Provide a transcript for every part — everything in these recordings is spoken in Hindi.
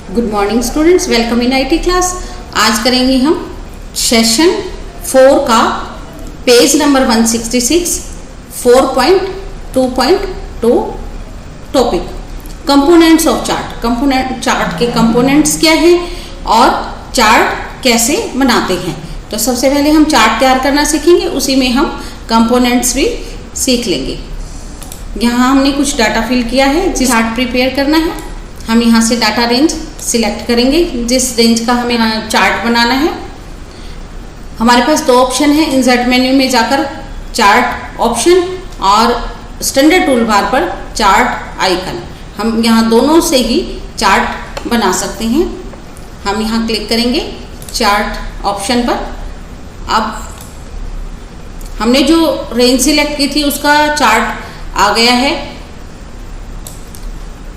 Good morning students, welcome in IT class. आज करेंगे हम सेशन 4 का page number 166 4.2.2 topic components of chart. Component chart के कंपोनेंट्स क्या है और चार्ट कैसे बनाते हैं। तो सबसे पहले हम चार्ट तैयार करना सीखेंगे, उसी में हम कंपोनेंट्स भी सीख लेंगे। यहाँ हमने कुछ डाटा फिल किया है, जिस चार्ट प्रिपेयर करना है हम यहाँ से डाटा रेंज सिलेक्ट करेंगे, जिस रेंज का हमें चार्ट बनाना है। हमारे पास दो ऑप्शन है, इंसर्ट मेन्यू में जाकर चार्ट ऑप्शन और स्टैंडर्ड टूल बार पर चार्ट आइकन। हम यहाँ दोनों से ही चार्ट बना सकते हैं। हम यहाँ क्लिक करेंगे चार्ट ऑप्शन पर। अब हमने जो रेंज सिलेक्ट की थी उसका चार्ट आ गया है।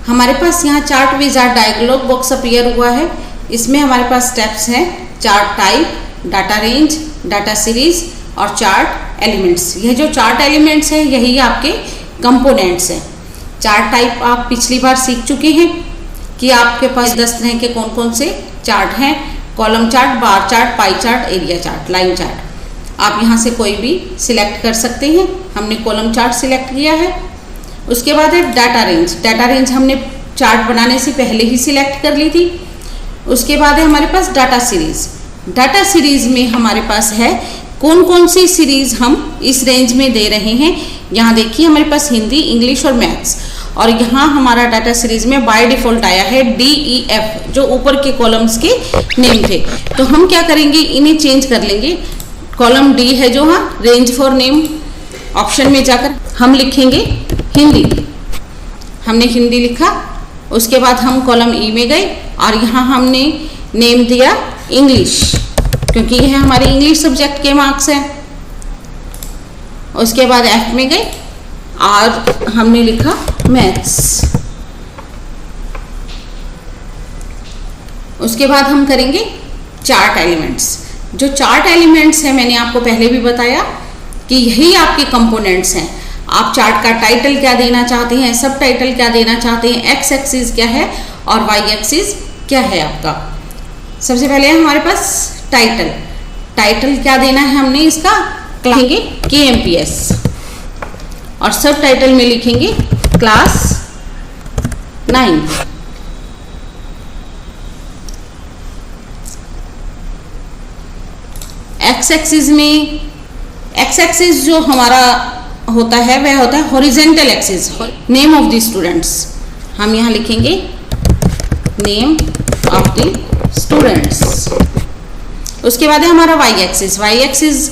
हमारे पास यहाँ chart wizard dialog box appear हुआ है। इसमें हमारे पास स्टेप्स हैं, chart type, data range, data series और चार्ट एलिमेंट्स। यह जो चार्ट एलिमेंट्स हैं यही आपके कंपोनेंट्स हैं। चार्ट टाइप आप पिछली बार सीख चुके हैं कि आपके पास 10 तरह के कौन कौन से चार्ट हैं, column chart, bar chart, pie chart, area chart, line chart. आप यहाँ से कोई भी सिलेक्ट कर सकते हैं। हमने कॉलम चार्ट सिलेक्ट किया है। उसके बाद है डाटा रेंज। डाटा रेंज हमने चार्ट बनाने से पहले ही सिलेक्ट कर ली थी। उसके बाद है हमारे पास डाटा सीरीज। डाटा सीरीज में हमारे पास है कौन कौन सी सीरीज हम इस रेंज में दे रहे हैं। यहाँ देखिए हमारे पास हिंदी, इंग्लिश और मैथ्स। और यहाँ हमारा डाटा सीरीज में बाय डिफॉल्ट आया है DEF, जो ऊपर के कॉलम्स के नेम थे। तो हम क्या करेंगे, इन्हें चेंज कर लेंगे। कॉलम D है जो, हाँ, रेंज फॉर नेम ऑप्शन में जाकर हम लिखेंगे हिंदी। हमने हिंदी लिखा। उसके बाद हम कॉलम E में गए और यहाँ हमने नेम दिया इंग्लिश, क्योंकि यह हमारे इंग्लिश सब्जेक्ट के मार्क्स हैं। उसके बाद F में गए और हमने लिखा मैथ्स। उसके बाद हम करेंगे चार्ट एलिमेंट्स। जो चार्ट एलिमेंट्स हैं मैंने आपको पहले भी बताया कि यही आपके कंपोनेंट्स हैं। आप चार्ट का टाइटल क्या देना चाहते हैं, सब टाइटल क्या देना चाहते हैं, एक्स एक्सिस क्या है और वाई एक्सिस क्या है आपका। सबसे पहले हमारे पास टाइटल। टाइटल क्या देना है हमने इसका, लिखेंगे KMPS और सब टाइटल में लिखेंगे क्लास 9। एक्स एक्सिस में, एक्स एक्सिस जो हमारा होता है वह होता है horizontal axis, name of the students. हम यहाँ लिखेंगे नेम ऑफ द स्टूडेंट्स। उसके बाद है हमारा वाई एक्सिस। वाई एक्सिस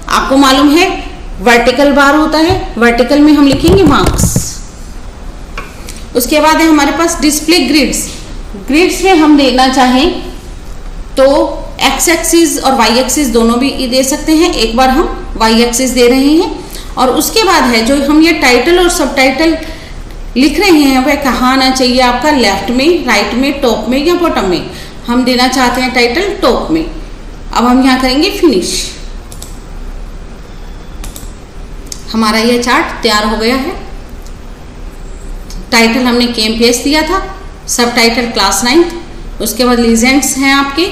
आपको मालूम है वर्टिकल बार होता है, वर्टिकल में हम लिखेंगे मार्क्स। उसके बाद है हमारे पास डिस्प्ले ग्रिड्स। ग्रिड्स में हम देना चाहें तो एक्स एक्सिस और वाई एक्सिस दोनों भी दे सकते हैं। एक बार हम वाई एक्सिस दे रहे हैं। और उसके बाद है जो हम ये टाइटल और सब टाइटल लिख रहे हैं वह कहाँ आना चाहिए आपका, लेफ्ट में, राइट में, टॉप में या बॉटम में। हम देना चाहते हैं टाइटल टॉप में। अब हम यहाँ करेंगे फिनिश। हमारा यह चार्ट तैयार हो गया है। टाइटल हमने KMPS दिया था, सब टाइटल क्लास 9। उसके बाद लीजेंड्स हैं आपके,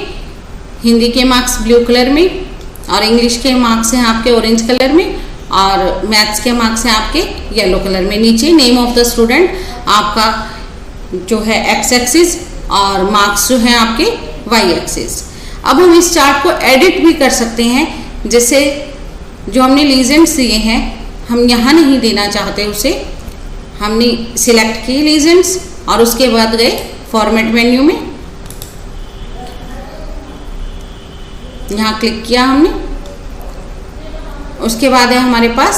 हिंदी के मार्क्स ब्लू कलर में और इंग्लिश के मार्क्स हैं आपके ऑरेंज कलर में और मैथ्स के मार्क्स हैं आपके येलो कलर में। नीचे नेम ऑफ द स्टूडेंट आपका जो है एक्स एक्सिस और मार्क्स जो हैं आपके वाई एक्सिस। अब हम इस चार्ट को एडिट भी कर सकते हैं। जैसे जो हमने लीजेंड्स दिए हैं हम यहाँ नहीं देना चाहते, उसे हमने सिलेक्ट किए लीजेंड्स और उसके बाद गए फॉर्मेट मेन्यू में, यहाँ क्लिक किया हमने। उसके बाद है हमारे पास,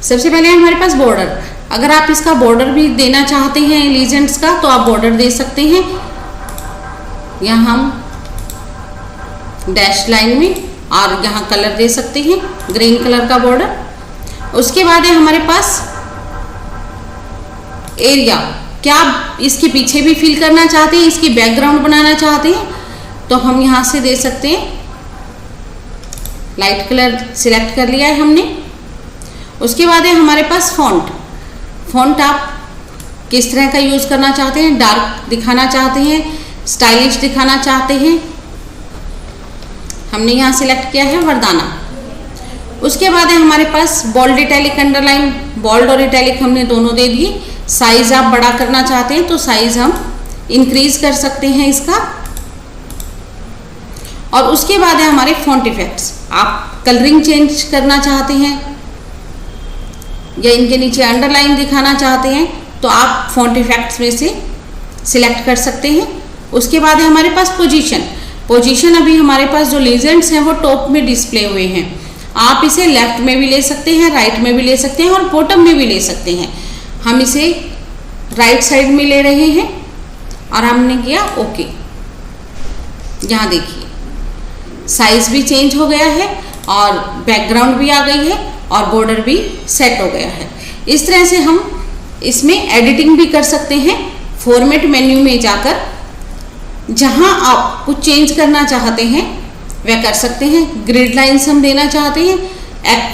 सबसे पहले हमारे पास बॉर्डर। अगर आप इसका बॉर्डर भी देना चाहते हैं लीजेंड्स का तो आप बॉर्डर दे सकते हैं। यहाँ हम डैश लाइन में और यहाँ कलर दे सकते हैं, ग्रीन कलर का बॉर्डर। उसके बाद है हमारे पास एरिया। क्या आप इसके पीछे भी फिल करना चाहते हैं, इसकी बैकग्राउंड बनाना चाहते हैं तो हम यहाँ से दे सकते हैं। लाइट कलर सिलेक्ट कर लिया है हमने। उसके बाद है हमारे पास फॉन्ट। फॉन्ट आप किस तरह का यूज़ करना चाहते हैं, डार्क दिखाना चाहते हैं, स्टाइलिश दिखाना चाहते हैं। हमने यहाँ सिलेक्ट किया है वरदाना। उसके बाद है हमारे पास बोल्ड इटैलिक अंडरलाइन। बोल्ड और इटैलिक हमने दोनों दे दिए। साइज आप बड़ा करना चाहते हैं तो साइज हम इंक्रीज कर सकते हैं इसका। और उसके बाद है हमारे फॉन्ट इफेक्ट्स। आप कलरिंग चेंज करना चाहते हैं या इनके नीचे अंडरलाइन दिखाना चाहते हैं तो आप फॉन्ट इफेक्ट्स में से सिलेक्ट कर सकते हैं। उसके बाद है हमारे पास पोजीशन। पोजीशन अभी हमारे पास जो लीजेंड्स हैं वो टॉप में डिस्प्ले हुए हैं। आप इसे लेफ्ट में भी ले सकते हैं, राइट में भी ले सकते हैं और बॉटम में भी ले सकते हैं। हम इसे राइट साइड में ले रहे हैं और हमने किया ओके। यहाँ देखिए साइज भी चेंज हो गया है और बैकग्राउंड भी आ गई है और बॉर्डर भी सेट हो गया है। इस तरह से हम इसमें एडिटिंग भी कर सकते हैं। फॉर्मेट मेन्यू में जाकर जहां आप कुछ चेंज करना चाहते हैं वह कर सकते हैं। ग्रिड लाइंस हम देना चाहते हैं,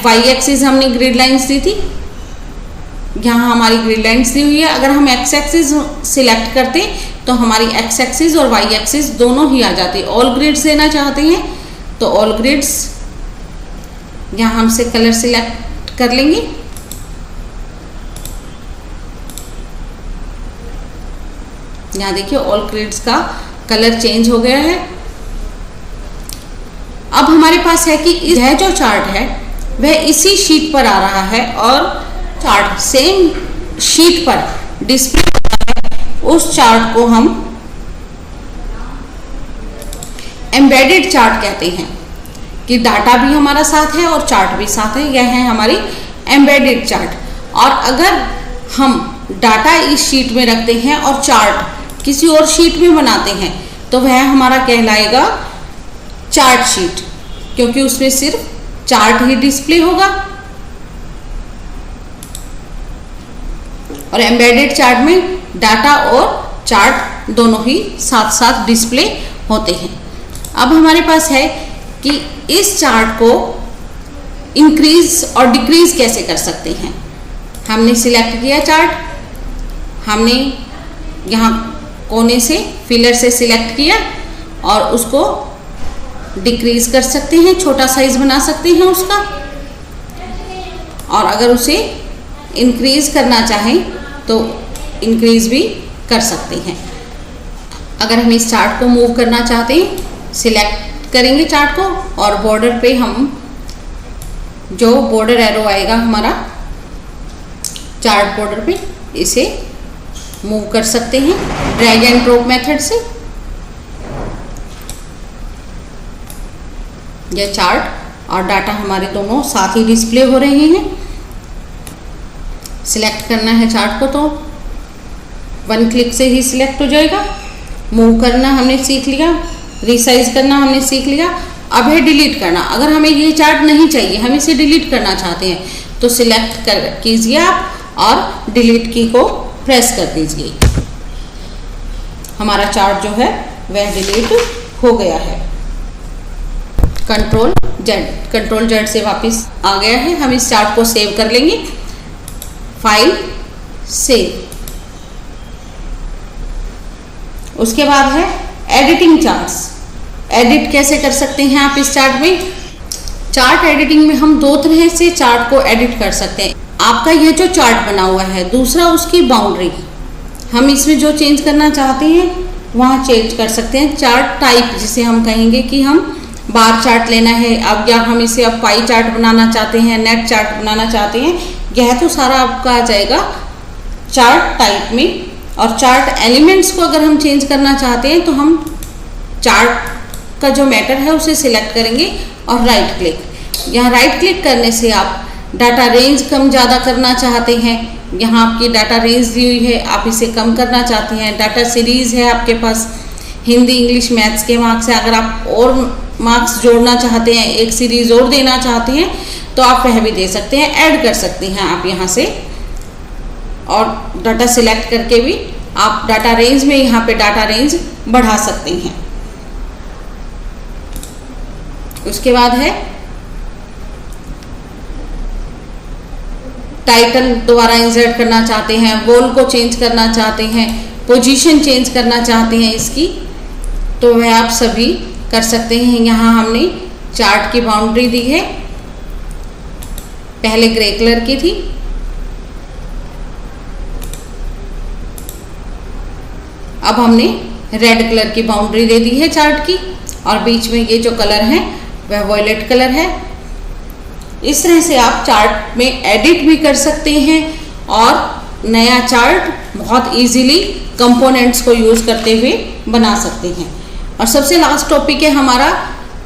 वाई एक्सिस हमने ग्रिड लाइंस दी थी, यहाँ हमारी ग्रिड लाइंस दी हुई है। अगर हम एक्स एक्सिस सिलेक्ट करते तो हमारी एक्स एक्सिस और वाई एक्सिस दोनों ही आ जाती। ऑल ग्रिड्स देना चाहते हैं तो ऑल ग्रिड्स, यहाँ हमसे कलर सिलेक्ट कर लेंगे। यहाँ देखिए ऑल ग्रिड्स का कलर चेंज हो गया है। अब हमारे पास है कि यह जो चार्ट है वह इसी शीट पर आ रहा है और चार्ट सेम शीट पर डिस्प्ले होता है। उस चार्ट को हम एम्बेडेड चार्ट कहते हैं कि डाटा भी हमारा साथ है और चार्ट भी साथ है। यह है हमारी एम्बेडेड चार्ट। और अगर हम डाटा इस शीट में रखते हैं और चार्ट किसी और शीट में बनाते हैं तो वह हमारा कहलाएगा चार्ट शीट, क्योंकि उसमें सिर्फ चार्ट ही डिस्प्ले होगा। और एम्बेडेड चार्ट में डाटा और चार्ट दोनों ही साथ साथ डिस्प्ले होते हैं। अब हमारे पास है कि इस चार्ट को इंक्रीज और डिक्रीज कैसे कर सकते हैं। हमने सिलेक्ट किया चार्ट, हमने यहाँ कोने से फिलर से सिलेक्ट किया और उसको डिक्रीज कर सकते हैं, छोटा साइज बना सकते हैं उसका। और अगर उसे इंक्रीज करना चाहें तो इंक्रीज भी कर सकते हैं। अगर हम इस चार्ट को मूव करना चाहते हैं, सिलेक्ट करेंगे चार्ट को और बॉर्डर पे हम जो बॉर्डर एरो आएगा हमारा चार्ट बॉर्डर पे, इसे मूव कर सकते हैं ड्रैग एंड ड्रॉप मेथड से। यह चार्ट और डाटा हमारे दोनों साथ ही डिस्प्ले हो रहे हैं। सिलेक्ट करना है चार्ट को तो वन क्लिक से ही सिलेक्ट हो जाएगा। मूव करना हमने सीख लिया, रिसाइज करना हमने सीख लिया। अब है डिलीट करना। अगर हमें ये चार्ट नहीं चाहिए, हम इसे डिलीट करना चाहते हैं तो सिलेक्ट कीजिए आप और डिलीट की को प्रेस कर दीजिए। हमारा चार्ट जो है वह डिलीट हो गया है। कंट्रोल जेड से वापस आ गया है। हम इस चार्ट को सेव कर लेंगे। File save. उसके बाद है एडिटिंग चार्ट्स। एडिट कैसे कर सकते हैं आप इस चार्ट में। चार्ट एडिटिंग में हम दो तरह से चार्ट को एडिट कर सकते हैं। आपका यह जो चार्ट बना हुआ है, दूसरा उसकी बाउंड्री, हम इसमें जो चेंज करना चाहते हैं वहाँ चेंज कर सकते हैं। चार्ट टाइप, जिसे हम कहेंगे कि हम बार चार्ट लेना है अब, या हम इसे अब पाई चार्ट बनाना चाहते हैं, नेट चार्ट बनाना चाहते हैं, यह तो सारा आपका आ जाएगा चार्ट टाइप में। और चार्ट एलिमेंट्स को अगर हम चेंज करना चाहते हैं तो हम चार्ट का जो मैटर है उसे सिलेक्ट करेंगे और राइट क्लिक। यहाँ राइट क्लिक करने से आप डाटा रेंज कम ज़्यादा करना चाहते हैं, यहाँ आपकी डाटा रेंज दी हुई है, आप इसे कम करना चाहते हैं। डाटा सीरीज़ है आपके पास, हिंदी इंग्लिश मैथ्स के मार्क्स हैं। अगर आप और मार्क्स जोड़ना चाहते हैं, एक सीरीज़ और देना चाहते हैं तो आप वह भी दे सकते हैं, ऐड कर सकते हैं आप यहाँ से। और डाटा सिलेक्ट करके भी आप डाटा रेंज में यहाँ पे डाटा रेंज बढ़ा सकते हैं। उसके बाद है टाइटल दोबारा इंसर्ट करना चाहते हैं, वॉल को चेंज करना चाहते हैं, पोजीशन चेंज करना चाहते हैं इसकी, तो वह आप सभी कर सकते हैं। यहाँ हमने चार्ट की बाउंड्री दी है, पहले ग्रे कलर की थी, अब हमने रेड कलर की बाउंड्री दे दी है चार्ट की, और बीच में ये जो कलर है वह वॉयलेट कलर है। इस तरह से आप चार्ट में एडिट भी कर सकते हैं और नया चार्ट बहुत इजीली कंपोनेंट्स को यूज करते हुए बना सकते हैं। और सबसे लास्ट टॉपिक है हमारा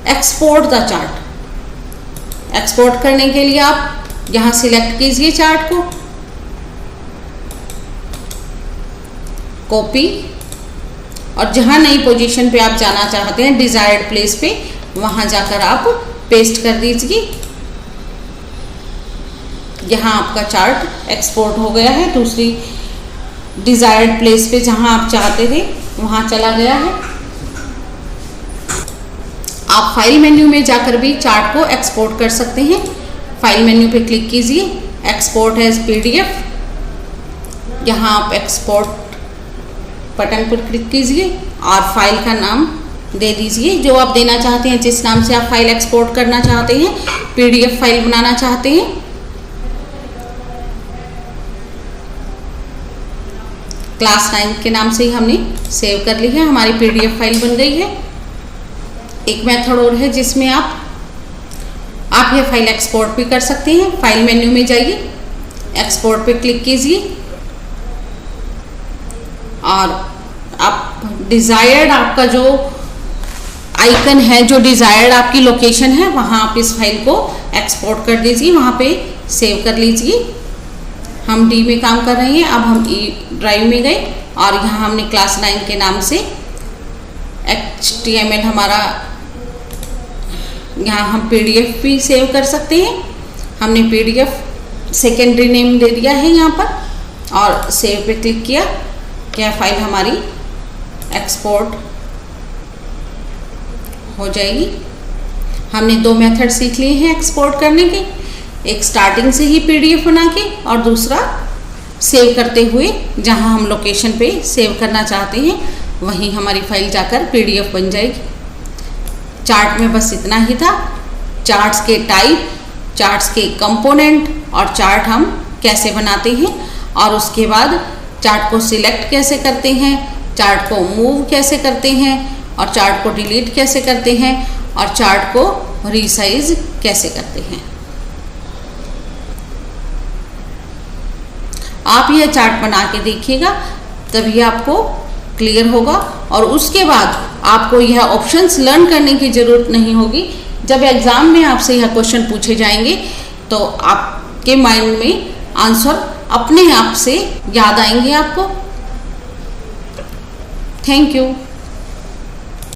एक्सपोर्ट द चार्ट। एक्सपोर्ट करने के लिए आप यहाँ सिलेक्ट कीजिए चार्ट को, कॉपी, और जहाँ नई पोजीशन पे आप जाना चाहते हैं डिजायर्ड प्लेस पे, वहाँ जाकर आप पेस्ट कर दीजिए। यहाँ आपका चार्ट एक्सपोर्ट हो गया है, दूसरी डिजायर्ड प्लेस पे जहाँ आप चाहते थे वहाँ चला गया है। आप फाइल मेन्यू में जाकर भी चार्ट को एक्सपोर्ट कर सकते हैं। फाइल मेन्यू पे क्लिक कीजिए, एक्सपोर्ट एज पीडीएफ, यहाँ आप एक्सपोर्ट बटन पर क्लिक कीजिए और फाइल का नाम दे दीजिए जो आप देना चाहते हैं, जिस नाम से आप फाइल एक्सपोर्ट करना चाहते हैं, पीडीएफ फाइल बनाना चाहते हैं। क्लास 9 के नाम से ही हमने सेव कर ली है, हमारी पीडीएफ फाइल बन गई है। एक मेथड और है जिसमें आप ये फाइल एक्सपोर्ट भी कर सकते हैं। फाइल मेन्यू में जाइए, एक्सपोर्ट पे क्लिक कीजिए और आप डिजायर्ड आपका जो आइकन है, जो डिजायर्ड आपकी लोकेशन है, वहाँ आप इस फाइल को एक्सपोर्ट कर दीजिए, वहाँ पे सेव कर लीजिए। हम डी में काम कर रहे हैं, अब हम ई ड्राइव में गए और यहाँ हमने क्लास 9 के नाम से HTML हमारा, यहाँ हम PDF भी सेव कर सकते हैं। हमने PDF सेकेंडरी नेम दे दिया है यहाँ पर और सेव पे क्लिक किया, क्या फाइल हमारी एक्सपोर्ट हो जाएगी। हमने 2 मेथड सीख लिए हैं एक्सपोर्ट करने के, एक स्टार्टिंग से ही PDF बना के और दूसरा सेव करते हुए, जहां हम लोकेशन पे सेव करना चाहते हैं वहीं हमारी फाइल जाकर PDF बन जाएगी। चार्ट में बस इतना ही था, चार्ट्स के टाइप, चार्ट्स के कंपोनेंट और चार्ट हम कैसे बनाते हैं, और उसके बाद चार्ट को सिलेक्ट कैसे करते हैं, चार्ट को मूव कैसे करते हैं, और चार्ट को डिलीट कैसे करते हैं, और चार्ट को रीसाइज कैसे करते हैं। आप यह चार्ट बना के देखिएगा, तभी आपको क्लियर होगा। और उसके बाद आपको यह ऑप्शंस लर्न करने की ज़रूरत नहीं होगी। जब एग्ज़ाम में आपसे यह क्वेश्चन पूछे जाएंगे तो आपके माइंड में आंसर अपने आप से याद आएंगे आपको। Thank you.